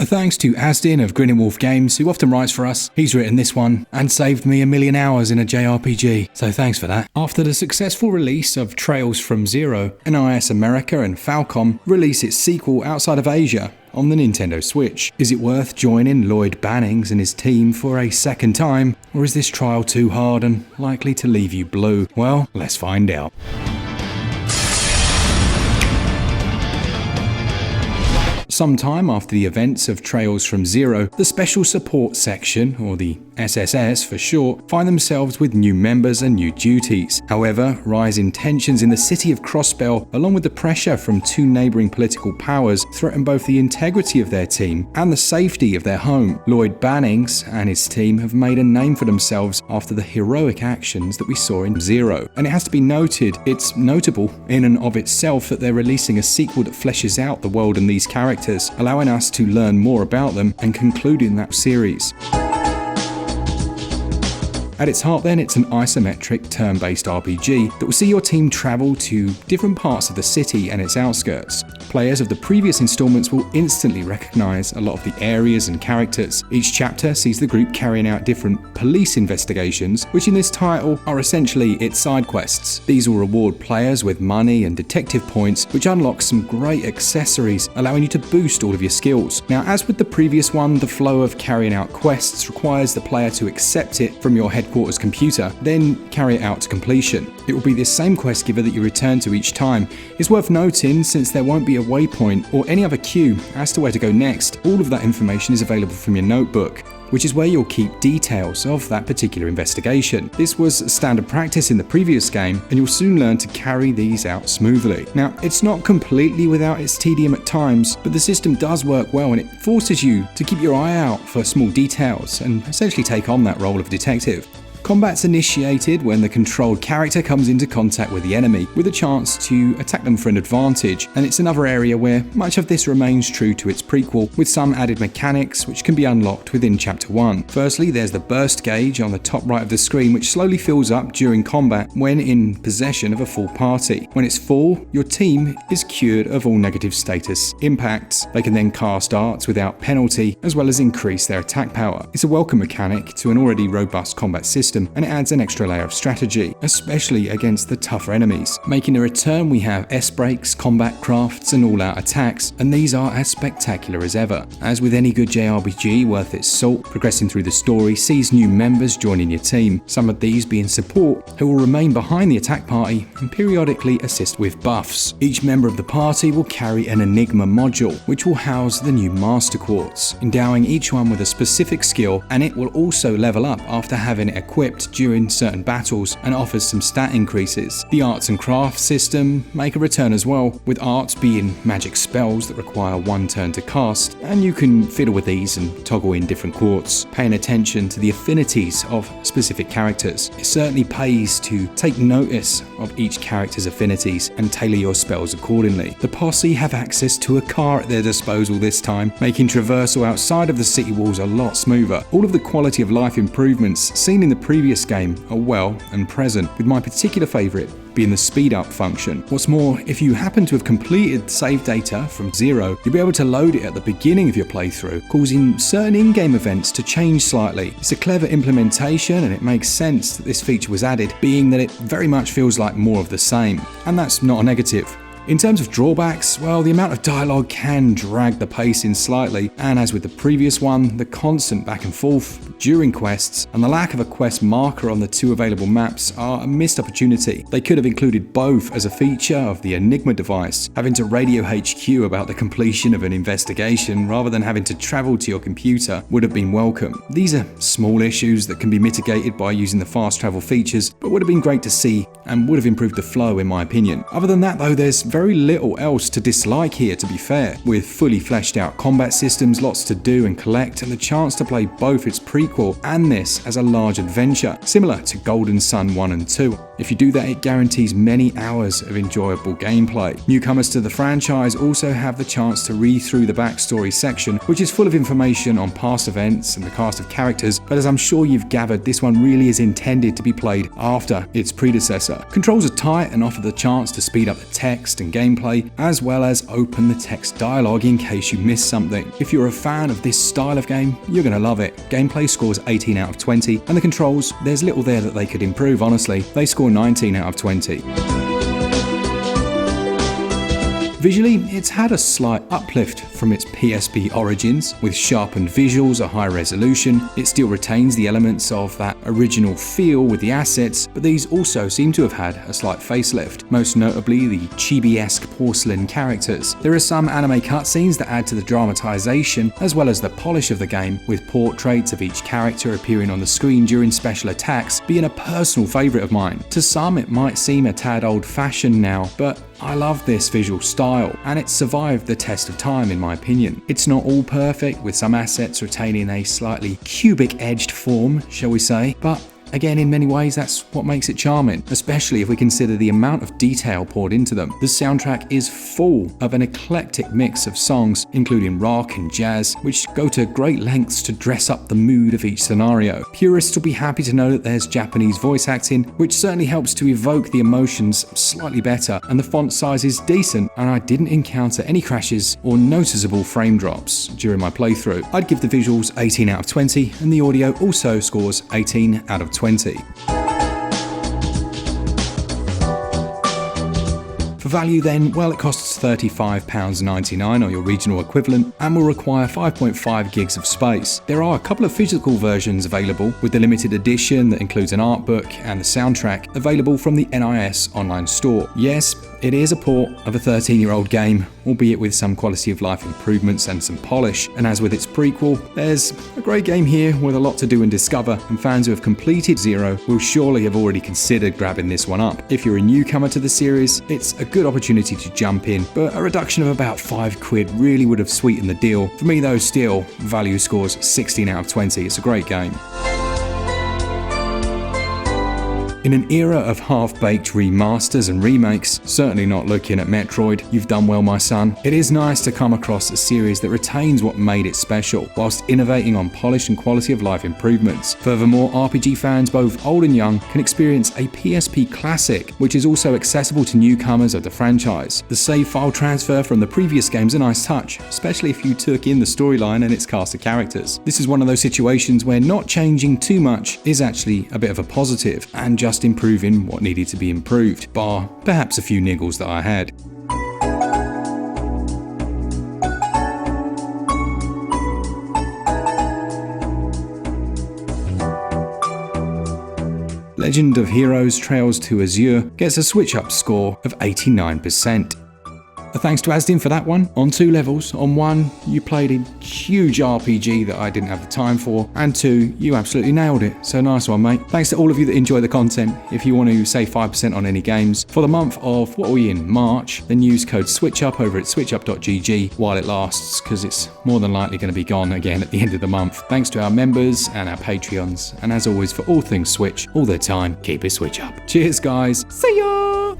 Thanks to Asdin of Grin Wolf Games, who often writes for us. He's written this one and saved me 1,000,000 hours in a JRPG, so thanks for that. After the successful release of Trails from Zero, NIS America and Falcom release its sequel outside of Asia on the Nintendo Switch. Is it worth joining Lloyd Bannings and his team for a second time, or is this trial too hard and likely to leave you blue? Well, let's find out. Sometime after the events of Trails from Zero, the Special Support Section, or the SSS for short, find themselves with new members and new duties. However, rising tensions in the city of Crossbell, along with the pressure from two neighbouring political powers, threaten both the integrity of their team and the safety of their home. Lloyd Bannings and his team have made a name for themselves after the heroic actions that we saw in Zero. And it has to be noted, it's notable in and of itself that they're releasing a sequel that fleshes out the world and these characters, allowing us to learn more about them and concluding that series. At its heart then, it's an isometric turn-based RPG that will see your team travel to different parts of the city and its outskirts. Players of the previous installments will instantly recognise a lot of the areas and characters. Each chapter sees the group carrying out different police investigations, which in this title are essentially its side quests. These will reward players with money and detective points, which unlock some great accessories, allowing you to boost all of your skills. Now, as with the previous one, the flow of carrying out quests requires the player to accept it from your headquarters computer, then carry it out to completion. It will be this same quest giver that you return to each time. It's worth noting, since there won't be a waypoint or any other cue as to where to go next, all of that information is available from your notebook, which is where you'll keep details of that particular investigation. This was standard practice in the previous game, and you'll soon learn to carry these out smoothly. Now, it's not completely without its tedium at times, but the system does work well, and it forces you to keep your eye out for small details and essentially take on that role of detective. Combat's initiated when the controlled character comes into contact with the enemy, with a chance to attack them for an advantage, and it's another area where much of this remains true to its prequel, with some added mechanics which can be unlocked within Chapter 1. Firstly, there's the burst gauge on the top right of the screen, which slowly fills up during combat when in possession of a full party. When it's full, your team is cured of all negative status impacts. They can then cast arts without penalty, as well as increase their attack power. It's a welcome mechanic to an already robust combat system, and it adds an extra layer of strategy, especially against the tougher enemies. Making a return, we have S-breaks, combat crafts, and all-out attacks, and these are as spectacular as ever. As with any good JRPG worth its salt, progressing through the story sees new members joining your team, some of these being support, who will remain behind the attack party and periodically assist with buffs. Each member of the party will carry an Enigma module, which will house the new Master Quartz, endowing each one with a specific skill, and it will also level up after having it equipped during certain battles and offers some stat increases. The arts and crafts system make a return as well, with arts being magic spells that require one turn to cast, and you can fiddle with these and toggle in different quartz, paying attention to the affinities of specific characters. It certainly pays to take notice of each character's affinities and tailor your spells accordingly. The posse have access to a car at their disposal this time, making traversal outside of the city walls a lot smoother. All of the quality of life improvements seen in the previous game are well and present, with my particular favourite being the speed up function. What's more, if you happen to have completed save data from Zero, you'll be able to load it at the beginning of your playthrough, causing certain in-game events to change slightly. It's a clever implementation, and it makes sense that this feature was added, being that it very much feels like more of the same, and that's not a negative. In terms of drawbacks, well, the amount of dialogue can drag the pacing slightly, and as with the previous one, the constant back and forth during quests and the lack of a quest marker on the two available maps are a missed opportunity. They could have included both as a feature of the Enigma device, having to radio HQ about the completion of an investigation rather than having to travel to your computer would have been welcome. These are small issues that can be mitigated by using the fast travel features, but would have been great to see and would have improved the flow in my opinion. Other than that though, there's very little else to dislike here, to be fair. With fully fleshed out combat systems, lots to do and collect, and the chance to play both its prequel and this as a large adventure, similar to Golden Sun 1 and 2. If you do that, it guarantees many hours of enjoyable gameplay. Newcomers to the franchise also have the chance to read through the backstory section, which is full of information on past events and the cast of characters, but as I'm sure you've gathered, this one really is intended to be played after its predecessor. Controls are tight and offer the chance to speed up the text and gameplay, as well as open the text dialogue in case you miss something. If you're a fan of this style of game, you're going to love it. Gameplay scores 18 out of 20, and the controls, there's little there that they could improve, honestly. They score 19 out of 20. Visually, it's had a slight uplift from its PSP origins, with sharpened visuals, a high resolution. It still retains the elements of that original feel with the assets, but these also seem to have had a slight facelift, most notably the chibi-esque porcelain characters. There are some anime cutscenes that add to the dramatization, as well as the polish of the game, with portraits of each character appearing on the screen during special attacks being a personal favourite of mine. To some, it might seem a tad old-fashioned now, but I love this visual style, and it's survived the test of time in my opinion. It's not all perfect, with some assets retaining a slightly cubic-edged form, shall we say, but again, in many ways, that's what makes it charming, especially if we consider the amount of detail poured into them. The soundtrack is full of an eclectic mix of songs, including rock and jazz, which go to great lengths to dress up the mood of each scenario. Purists will be happy to know that there's Japanese voice acting, which certainly helps to evoke the emotions slightly better, and the font size is decent, and I didn't encounter any crashes or noticeable frame drops during my playthrough. I'd give the visuals 18 out of 20, and the audio also scores 18 out of 20. For value then, well, it costs £35.99 or your regional equivalent and will require 5.5 gigs of space. There are a couple of physical versions available, with the limited edition that includes an art book and the soundtrack available from the NIS online store. Yes, it is a port of a 13-year-old game, albeit with some quality of life improvements and some polish. And as with its prequel, there's a great game here with a lot to do and discover, and fans who have completed Zero will surely have already considered grabbing this one up. If you're a newcomer to the series, it's a good opportunity to jump in, but a reduction of about £5 really would have sweetened the deal. For me though, still, value scores 16 out of 20. It's a great game. In an era of half-baked remasters and remakes, certainly not looking at Metroid, you've done well my son. It is nice to come across a series that retains what made it special, whilst innovating on polish and quality of life improvements. Furthermore, RPG fans both old and young can experience a PSP classic, which is also accessible to newcomers of the franchise. The save file transfer from the previous game's a nice touch, especially if you took in the storyline and its cast of characters. This is one of those situations where not changing too much is actually a bit of a positive, and just improving what needed to be improved, bar perhaps a few niggles that I had. Legend of Heroes Trails to Azure gets a SwitchUp score of 89%. A thanks to Asdin for that one, on 2 levels. On 1, you played a huge RPG that I didn't have the time for, and 2, you absolutely nailed it, so nice one mate. Thanks to all of you that enjoy the content. If you want to save 5% on any games, for the month of, what are we in, March, then use code SwitchUp over at switchup.gg while it lasts, because it's more than likely going to be gone again at the end of the month. Thanks to our members and our Patreons, and as always for all things Switch, all the time, keep it Switch up. Cheers guys, see ya!